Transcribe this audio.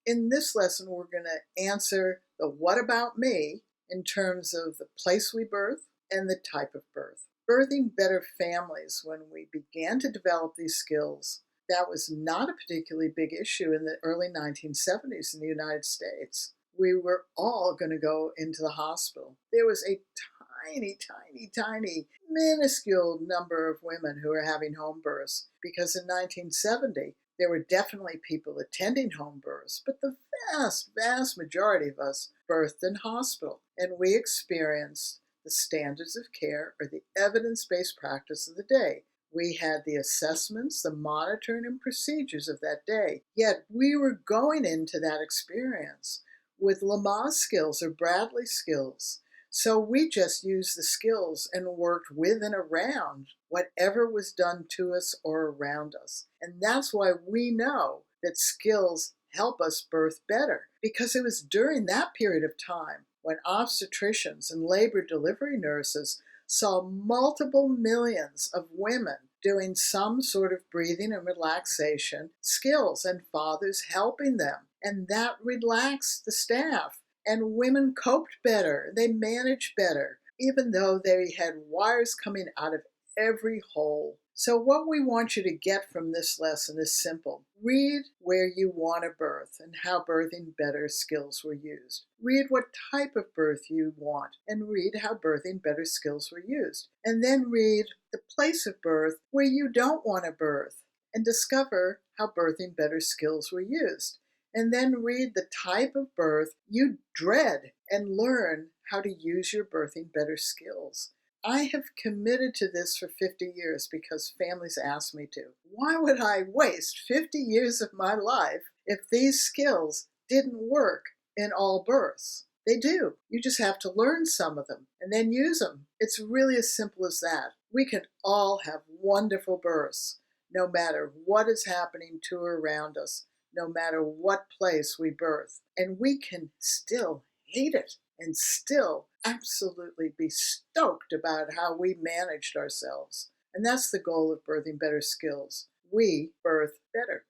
In this lesson, we're going to answer the what about me in terms of the place we birth and the type of birth. Birthing better families, when we began to develop these skills, that was not a particularly big issue in the early 1970s in the United States. We were all going to go into the hospital. There was a tiny, minuscule number of women who were having home births, because in 1970, there were definitely people attending home births, but the vast majority of us birthed in hospital, and we experienced the standards of care or the evidence-based practice of the day. We had the assessments, the monitoring, and procedures of that day, yet we were going into that experience with Lamaze skills or Bradley skills. So we just used the skills and worked with and around whatever was done to us or around us. And that's why we know that skills help us birth better, because it was during that period of time when obstetricians and labor delivery nurses saw multiple millions of women doing some sort of breathing and relaxation skills and fathers helping them. And that relaxed the staff. And women coped better. They managed better, even though they had wires coming out of every hole. So what we want you to get from this lesson is simple. Read where you want to birth and how birthing better skills were used. Read what type of birth you want and read how birthing better skills were used. And then read the place of birth where you don't want to birth and discover how birthing better skills were used. And then read the type of birth you dread and learn how to use your birthing better skills. I have committed to this for 50 years because families ask me to. Why would I waste 50 years of my life if these skills didn't work in all births? They do. You just have to learn some of them and then use them. It's really as simple as that. We can all have wonderful births, no matter what is happening to or around us, no matter what place we birth. And we can still hate it and still absolutely be stoked about how we managed ourselves. And that's the goal of birthing better skills. We birth better.